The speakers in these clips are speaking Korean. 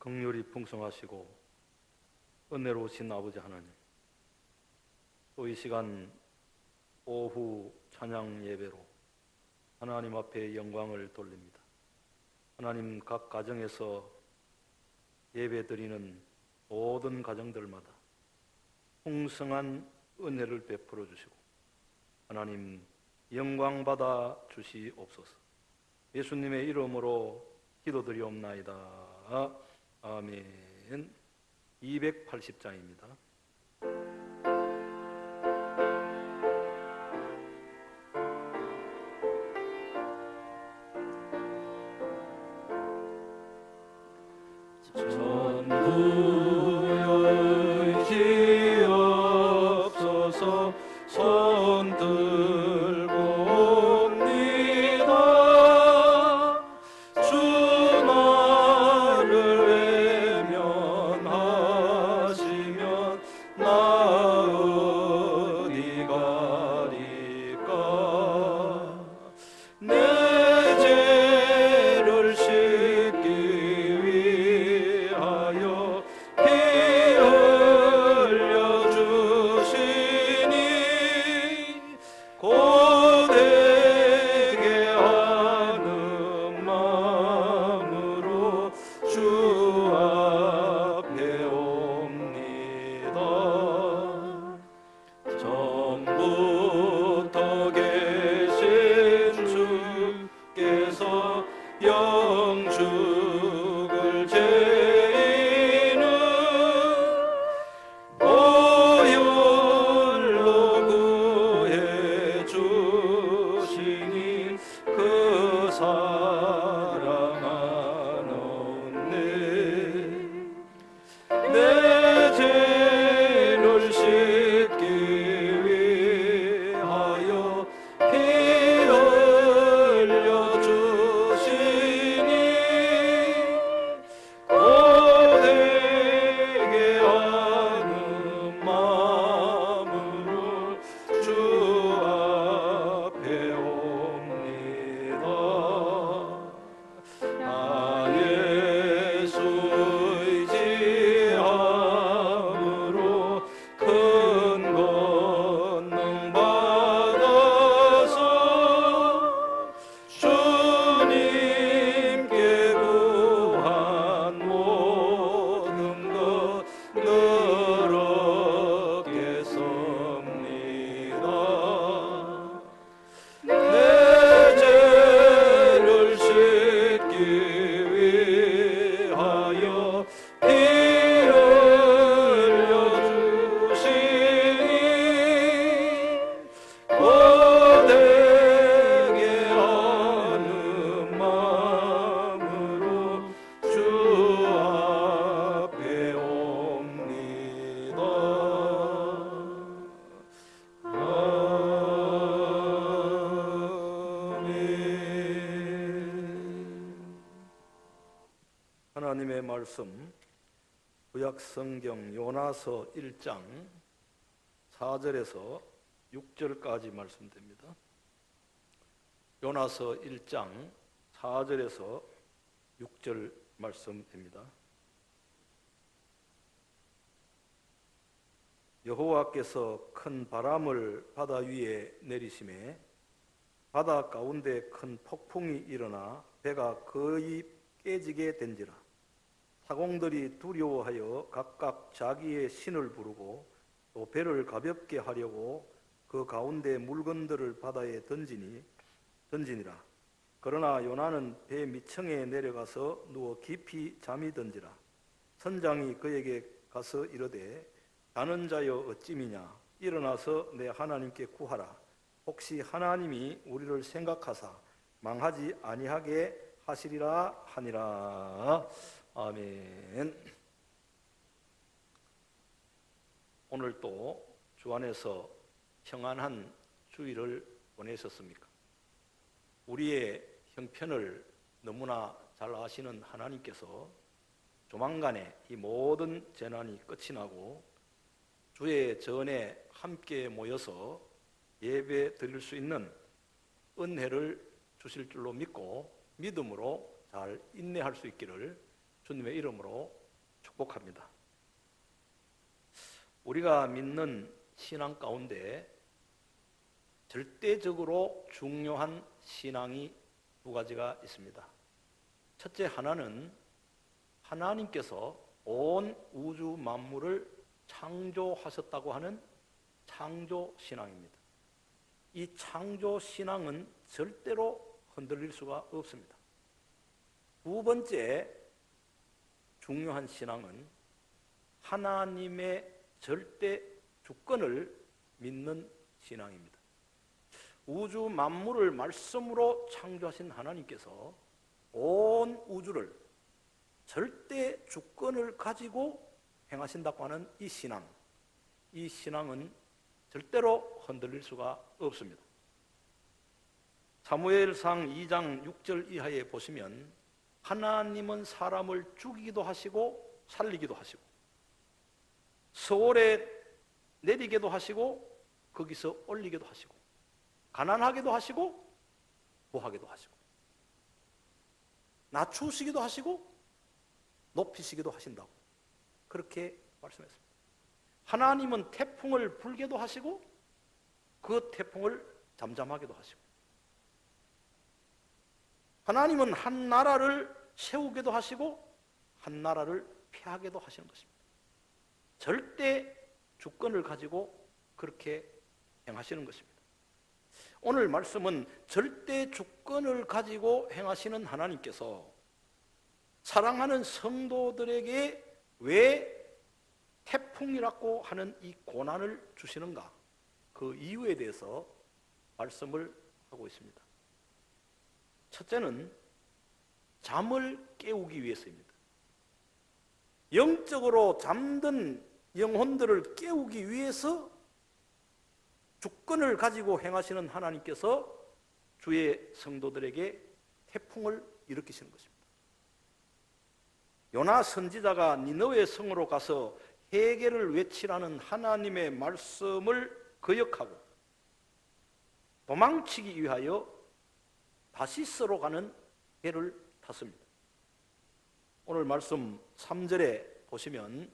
긍휼이 풍성하시고 은혜로우신 아버지 하나님, 또 이 시간 오후 찬양 예배로 하나님 앞에 영광을 돌립니다. 하나님, 각 가정에서 예배 드리는 모든 가정들마다 풍성한 은혜를 베풀어 주시고 하나님 영광 받아 주시옵소서. 예수님의 이름으로 기도드리옵나이다. 아멘. 280장입니다. 전부여 지옵소서. 손 들고 옵니다. 주 나를 외면하시면 나 어디 가리까. 내 죄를 씻기 위하여 피 흘려 주시니 고되게 하는 마음으로 주 앞에 옵니다. 전부터 계신 주께서 영죽을 죄인은 보혈로 구해 주시니 그 사랑하노니 내 죄를 씻기 위하여 피 흘려 주시니 고되게 하는 마음으로 주 앞에 옵니다. 나 예수 의지함으로 큰 권능 받아서 주님께 구한 모든 것 늘 얻겠습니다. 내 죄를 씻기 위하여 피 흘려 주시니 고되게 하는 마음으로 주 앞에 옵니다. 하나님의 말씀 구약성경 요나서 1장 4절에서 6절까지 말씀됩니다. 요나서 1장 4절에서 6절 말씀입니다. 여호와께서 큰 바람을 바다 위에 내리심에 바다 가운데 큰 폭풍이 일어나 배가 거의 깨지게 된지라. 사공들이 두려워하여 각각 자기의 신을 부르고 또 배를 가볍게 하려고 그 가운데 물건들을 바다에 던지니라. 그러나 요나는 배 밑층에 내려가서 누워 깊이 잠이 든지라. 선장이 그에게 가서 이르되 자는 자여 어찌미냐. 일어나서 내 하나님께 구하라. 혹시 하나님이 우리를 생각하사 망하지 아니하게 하시리라 하니라. 아멘. 오늘 또 주 안에서 평안한 주일을 보내셨습니까? 우리의 형편을 너무나 잘 아시는 하나님께서 조만간에 이 모든 재난이 끝이 나고 주의 전에 함께 모여서 예배 드릴 수 있는 은혜를 주실 줄로 믿고 믿음으로 잘 인내할 수 있기를 주님의 이름으로 축복합니다. 우리가 믿는 신앙 가운데 절대적으로 중요한 신앙이 두 가지가 있습니다. 첫째 하나는 하나님께서 온 우주 만물을 창조하셨다고 하는 창조 신앙입니다. 이 창조 신앙은 절대로 흔들릴 수가 없습니다. 두 번째 중요한 신앙은 하나님의 절대 주권을 믿는 신앙입니다. 우주 만물을 말씀으로 창조하신 하나님께서 온 우주를 절대 주권을 가지고 행하신다고 하는 이 신앙은 절대로 흔들릴 수가 없습니다. 사무엘상 2장 6절 이하에 보시면 하나님은 사람을 죽이기도 하시고 살리기도 하시고 서울에 내리게도 하시고 거기서 올리게도 하시고 가난하게도 하시고 부하게도 하시고 낮추시기도 하시고 높이시기도 하신다고 그렇게 말씀했습니다. 하나님은 태풍을 불게도 하시고 그 태풍을 잠잠하게도 하시고 하나님은 한 나라를 세우게도 하시고 한 나라를 폐하게도 하시는 것입니다. 절대 주권을 가지고 그렇게 행하시는 것입니다. 오늘 말씀은 절대 주권을 가지고 행하시는 하나님께서 사랑하는 성도들에게 왜 태풍이라고 하는 이 고난을 주시는가? 그 이유에 대해서 말씀을 하고 있습니다. 첫째는 잠을 깨우기 위해서입니다. 영적으로 잠든 영혼들을 깨우기 위해서 주권을 가지고 행하시는 하나님께서 주의 성도들에게 태풍을 일으키시는 것입니다. 요나 선지자가 니느웨 성으로 가서 회개를 외치라는 하나님의 말씀을 거역하고 도망치기 위하여 다시스로 가는 배를 탔습니다. 오늘 말씀 3절에 보시면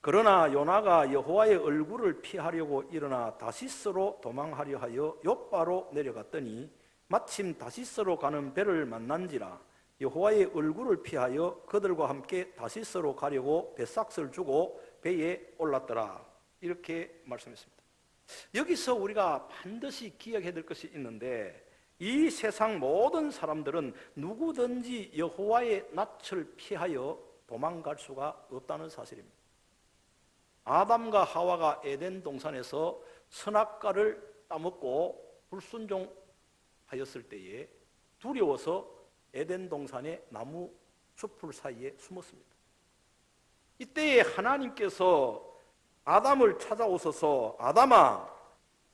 그러나 요나가 여호와의 얼굴을 피하려고 일어나 다시스로 도망하려 하여 욥바로 내려갔더니 마침 다시스로 가는 배를 만난지라 여호와의 얼굴을 피하여 그들과 함께 다시스로 가려고 배삭을 주고 배에 올랐더라. 이렇게 말씀했습니다. 여기서 우리가 반드시 기억해야 될 것이 있는데 이 세상 모든 사람들은 누구든지 여호와의 낯을 피하여 도망갈 수가 없다는 사실입니다. 아담과 하와가 에덴 동산에서 선악과를 따먹고 불순종하였을 때에 두려워서 에덴 동산의 나무 숲을 사이에 숨었습니다. 이때에 하나님께서 아담을 찾아오셔서 아담아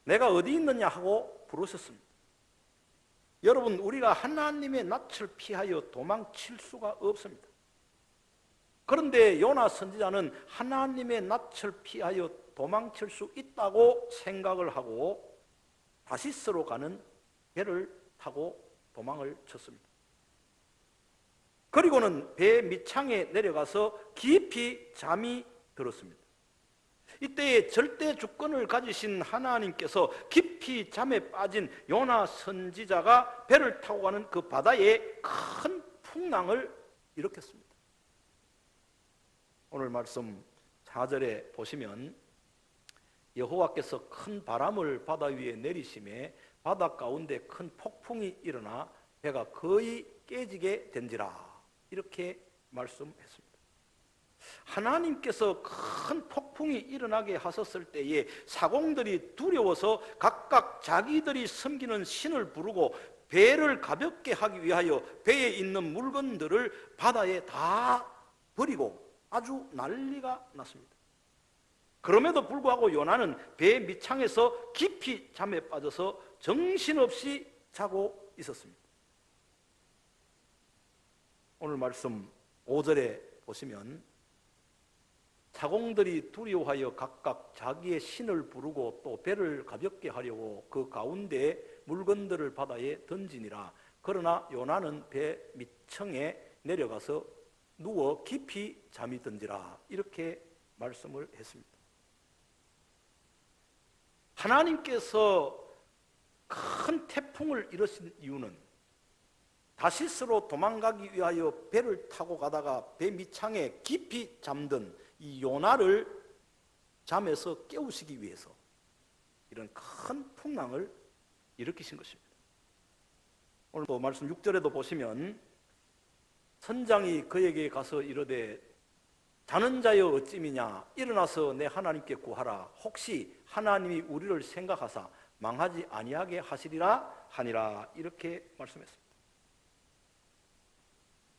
내가 어디 있느냐 하고 부르셨습니다. 여러분 우리가 하나님의 낯을 피하여 도망칠 수가 없습니다. 그런데 요나 선지자는 하나님의 낯을 피하여 도망칠 수 있다고 생각을 하고 다시스로 가는 배를 타고 도망을 쳤습니다. 그리고는 배 밑창에 내려가서 깊이 잠이 들었습니다. 이때에 절대 주권을 가지신 하나님께서 깊이 잠에 빠진 요나 선지자가 배를 타고 가는 그 바다에 큰 풍랑을 일으켰습니다. 오늘 말씀 4절에 보시면 여호와께서 큰 바람을 바다 위에 내리심에 바다 가운데 큰 폭풍이 일어나 배가 거의 깨지게 된지라 이렇게 말씀했습니다. 하나님께서 큰 폭풍이 일어나게 하셨을 때에 사공들이 두려워서 각각 자기들이 섬기는 신을 부르고 배를 가볍게 하기 위하여 배에 있는 물건들을 바다에 다 버리고 아주 난리가 났습니다. 그럼에도 불구하고 요나는 배 밑창에서 깊이 잠에 빠져서 정신없이 자고 있었습니다. 오늘 말씀 5절에 보시면 사공들이 두려워하여 각각 자기의 신을 부르고 또 배를 가볍게 하려고 그 가운데 물건들을 바다에 던지니라. 그러나 요나는 배 밑층에 내려가서 누워 깊이 잠이 든지라 이렇게 말씀을 했습니다. 하나님께서 큰 태풍을 이루신 이유는 다시스로 도망가기 위하여 배를 타고 가다가 배 밑창에 깊이 잠든 이 요나를 잠에서 깨우시기 위해서 이런 큰 풍랑을 일으키신 것입니다. 오늘도 말씀 6절에도 보시면 선장이 그에게 가서 이르되 자는 자여 어찌미냐 일어나서 내 하나님께 구하라 혹시 하나님이 우리를 생각하사 망하지 아니하게 하시리라 하니라 이렇게 말씀했습니다.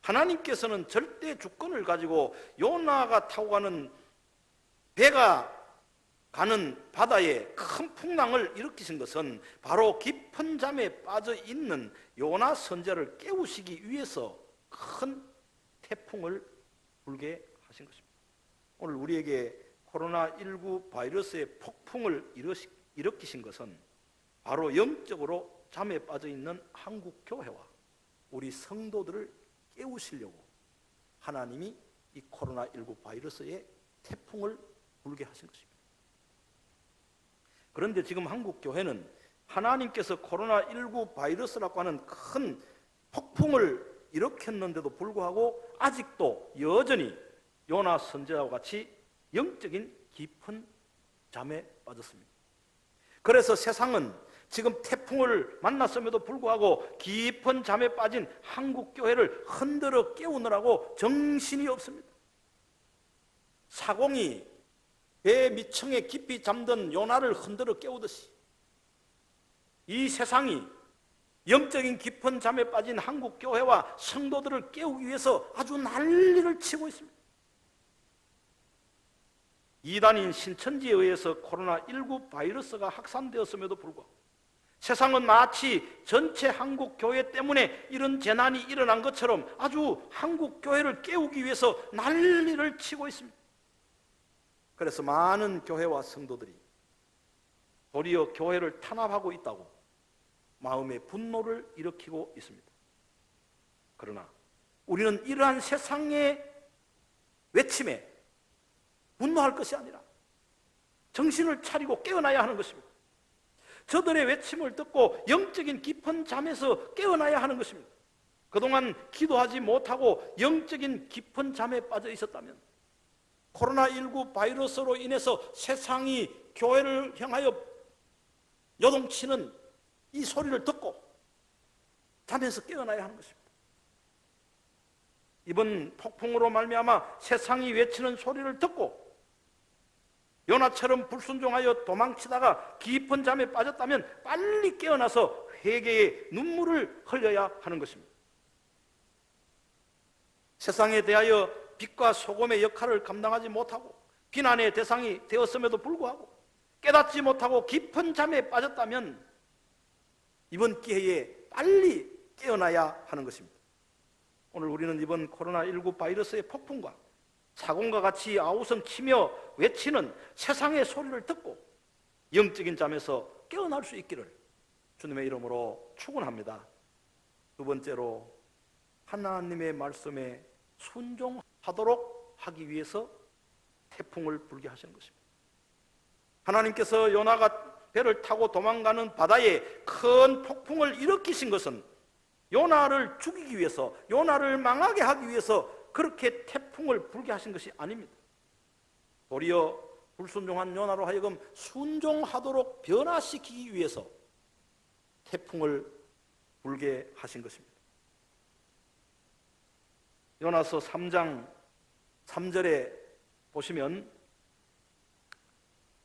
하나님께서는 절대 주권을 가지고 요나가 타고 가는 배가 가는 바다에 큰 풍랑을 일으키신 것은 바로 깊은 잠에 빠져 있는 요나 선지자를 깨우시기 위해서 큰 태풍을 불게 하신 것입니다. 오늘 우리에게 코로나19 바이러스의 폭풍을 일으키신 것은 바로 영적으로 잠에 빠져 있는 한국 교회와 우리 성도들을 깨우시려고 하나님이 이 코로나19 바이러스의 태풍을 불게 하신 것입니다. 그런데 지금 한국 교회는 하나님께서 코로나19 바이러스라고 하는 큰 폭풍을 일으켰는데도 불구하고 아직도 여전히 요나 선지자와 같이 영적인 깊은 잠에 빠졌습니다. 그래서 세상은 지금 태풍을 만났음에도 불구하고 깊은 잠에 빠진 한국 교회를 흔들어 깨우느라고 정신이 없습니다. 사공이 배 밑층에 깊이 잠든 요나를 흔들어 깨우듯이 이 세상이 영적인 깊은 잠에 빠진 한국 교회와 성도들을 깨우기 위해서 아주 난리를 치고 있습니다. 이단인 신천지에 의해서 코로나19 바이러스가 확산되었음에도 불구하고 세상은 마치 전체 한국 교회 때문에 이런 재난이 일어난 것처럼 아주 한국 교회를 깨우기 위해서 난리를 치고 있습니다. 그래서 많은 교회와 성도들이 도리어 교회를 탄압하고 있다고 마음의 분노를 일으키고 있습니다. 그러나 우리는 이러한 세상의 외침에 분노할 것이 아니라 정신을 차리고 깨어나야 하는 것입니다. 저들의 외침을 듣고 영적인 깊은 잠에서 깨어나야 하는 것입니다. 그동안 기도하지 못하고 영적인 깊은 잠에 빠져 있었다면 코로나19 바이러스로 인해서 세상이 교회를 향하여 요동치는 이 소리를 듣고 잠에서 깨어나야 하는 것입니다. 이번 폭풍으로 말미암아 세상이 외치는 소리를 듣고 요나처럼 불순종하여 도망치다가 깊은 잠에 빠졌다면 빨리 깨어나서 회개의 눈물을 흘려야 하는 것입니다. 세상에 대하여 빛과 소금의 역할을 감당하지 못하고 비난의 대상이 되었음에도 불구하고 깨닫지 못하고 깊은 잠에 빠졌다면 이번 기회에 빨리 깨어나야 하는 것입니다. 오늘 우리는 이번 코로나19 바이러스의 폭풍과 사공과 같이 아우성 치며 외치는 세상의 소리를 듣고 영적인 잠에서 깨어날 수 있기를 주님의 이름으로 축원합니다. 두 번째로 하나님의 말씀에 순종하도록 하기 위해서 태풍을 불게 하시는 것입니다. 하나님께서 요나가 배를 타고 도망가는 바다에 큰 폭풍을 일으키신 것은 요나를 죽이기 위해서, 요나를 망하게 하기 위해서 그렇게 태풍을 불게 하신 것이 아닙니다. 도리어 불순종한 요나로 하여금 순종하도록 변화시키기 위해서 태풍을 불게 하신 것입니다. 요나서 3장 3절에 보시면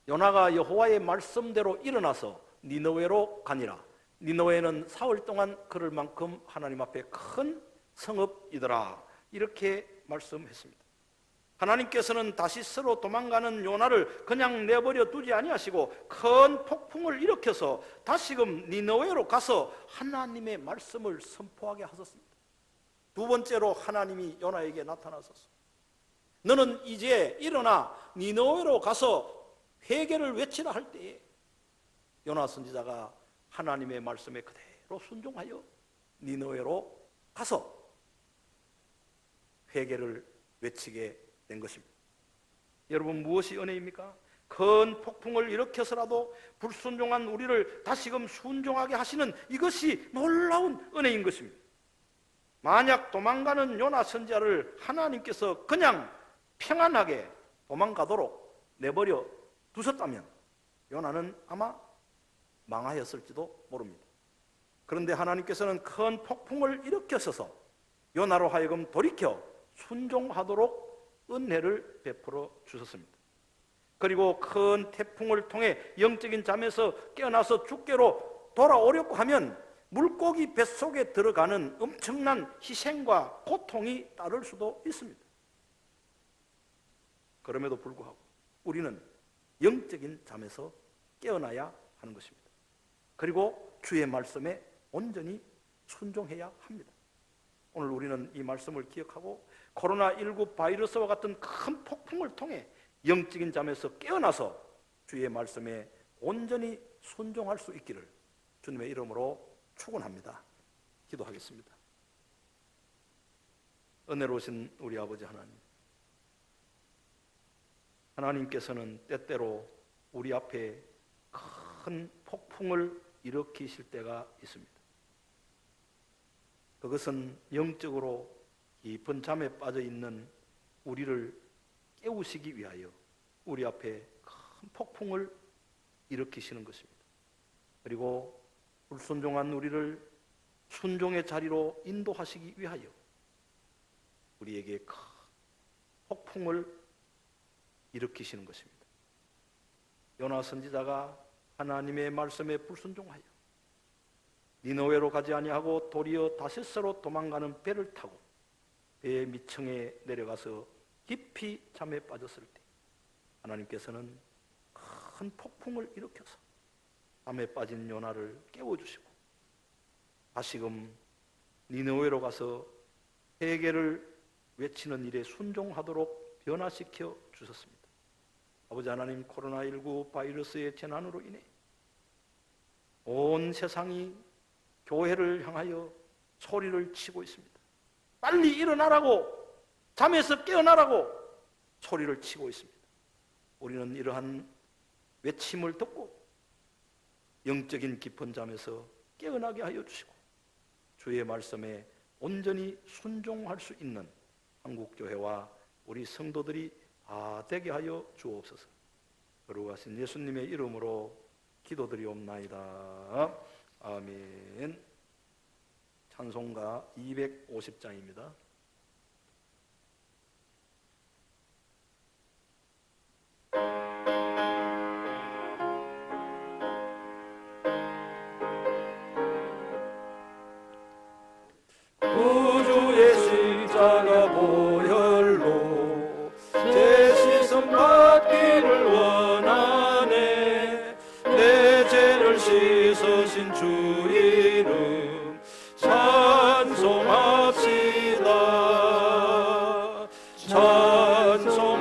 요나가 여호와의 말씀대로 일어나서 니느웨로 가니라. 니느웨는 사흘 동안 걸을 만큼 하나님 앞에 큰 성읍이더라. 이렇게 말씀했습니다. 하나님께서는 다시스로 도망가는 요나를 그냥 내버려 두지 아니하시고 큰 폭풍을 일으켜서 다시금 니느웨로 가서 하나님의 말씀을 선포하게 하셨습니다. 두 번째로 하나님이 요나에게 나타나셔서 너는 이제 일어나 니느웨로 가서 회개를 외치라 할 때에 요나 선지자가 하나님의 말씀에 그대로 순종하여 니느웨로 가서 회개를 외치게 된 것입니다. 여러분, 무엇이 은혜입니까? 큰 폭풍을 일으켜서라도 불순종한 우리를 다시금 순종하게 하시는 이것이 놀라운 은혜인 것입니다. 만약 도망가는 요나 선지자를 하나님께서 그냥 평안하게 도망가도록 내버려 두셨다면 요나는 아마 망하였을지도 모릅니다. 그런데 하나님께서는 큰 폭풍을 일으켜서서 요나로 하여금 돌이켜 순종하도록 은혜를 베풀어 주셨습니다. 그리고 큰 태풍을 통해 영적인 잠에서 깨어나서 주께로 돌아오려고 하면 물고기 뱃속에 들어가는 엄청난 희생과 고통이 따를 수도 있습니다. 그럼에도 불구하고 우리는 영적인 잠에서 깨어나야 하는 것입니다. 그리고 주의 말씀에 온전히 순종해야 합니다. 오늘 우리는 이 말씀을 기억하고 코로나19 바이러스와 같은 큰 폭풍을 통해 영적인 잠에서 깨어나서 주의 말씀에 온전히 순종할 수 있기를 주님의 이름으로 축원합니다. 기도하겠습니다. 은혜로우신 우리 아버지 하나님, 하나님께서는 때때로 우리 앞에 큰 폭풍을 일으키실 때가 있습니다. 그것은 영적으로 깊은 잠에 빠져 있는 우리를 깨우시기 위하여 우리 앞에 큰 폭풍을 일으키시는 것입니다. 그리고 불순종한 우리를 순종의 자리로 인도하시기 위하여 우리에게 큰 폭풍을 일으키시는 것입니다. 요나 선지자가 하나님의 말씀에 불순종하여 니느웨로 가지 아니하고 도리어 다시스로 도망가는 배를 타고 배의 밑층에 내려가서 깊이 잠에 빠졌을 때 하나님께서는 큰 폭풍을 일으켜서 잠에 빠진 요나를 깨워주시고 다시금 니느웨로 가서 회개를 외치는 일에 순종하도록 변화시켜 주셨습니다. 아버지 하나님, 코로나19 바이러스의 재난으로 인해 온 세상이 교회를 향하여 소리를 치고 있습니다. 빨리 일어나라고, 잠에서 깨어나라고 소리를 치고 있습니다. 우리는 이러한 외침을 듣고 영적인 깊은 잠에서 깨어나게 하여 주시고 주의 말씀에 온전히 순종할 수 있는 한국교회와 우리 성도들이 다 되게 하여 주옵소서. 거룩하신 예수님의 이름으로 기도드리옵나이다. 아멘. 찬송가 250장입니다. 구주의 십자가 보혈로 제 시선 받기를 원하네. 내 죄를 씻으신 주 이름 찬송합시다. 찬송합시다.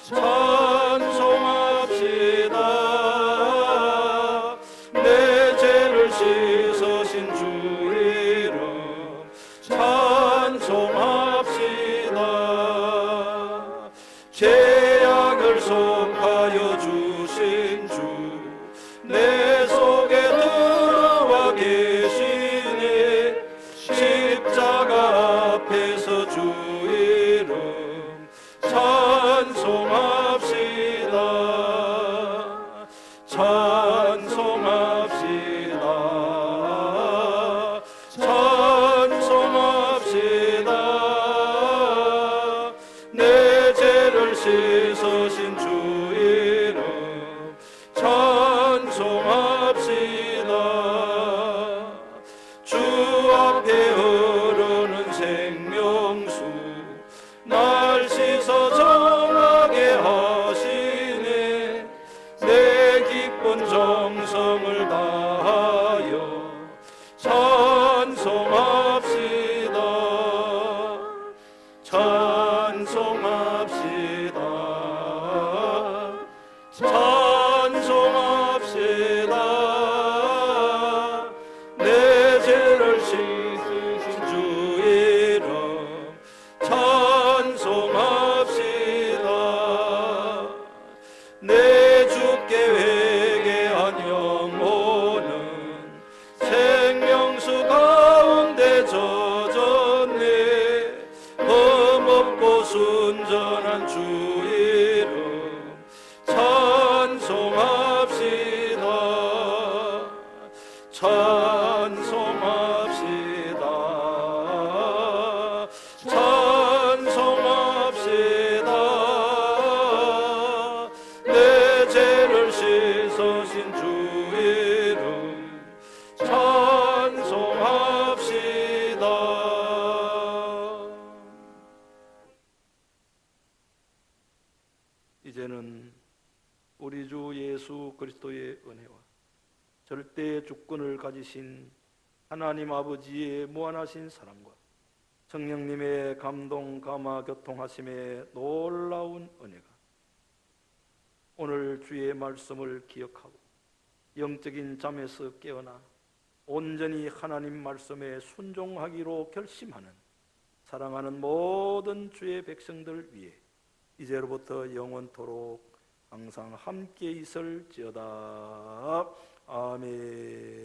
찬송합시다. 내 죄를 씻으신 주 이름 찬송합시다. 죄악을 속하여 주신 주 내 속에 들어와 계시네. 십자가 앞에서 주 이름 찬송합시다. 찬송합시다. 찬송합시다. 찬송합시다. 내 죄를 씻으신 주 이름 찬송합시다. 이제는 우리 주 예수 그리스도의 은혜와 절대 주권을 가지신 하나님 아버지의 무한하신 사랑과 성령님의 감동, 감화, 교통하심의 놀라운 은혜가 오늘 주의 말씀을 기억하고 영적인 잠에서 깨어나 온전히 하나님 말씀에 순종하기로 결심하는 사랑하는 모든 주의 백성들 위해 이제로부터 영원토록 항상 함께 있을지어다. 아멘.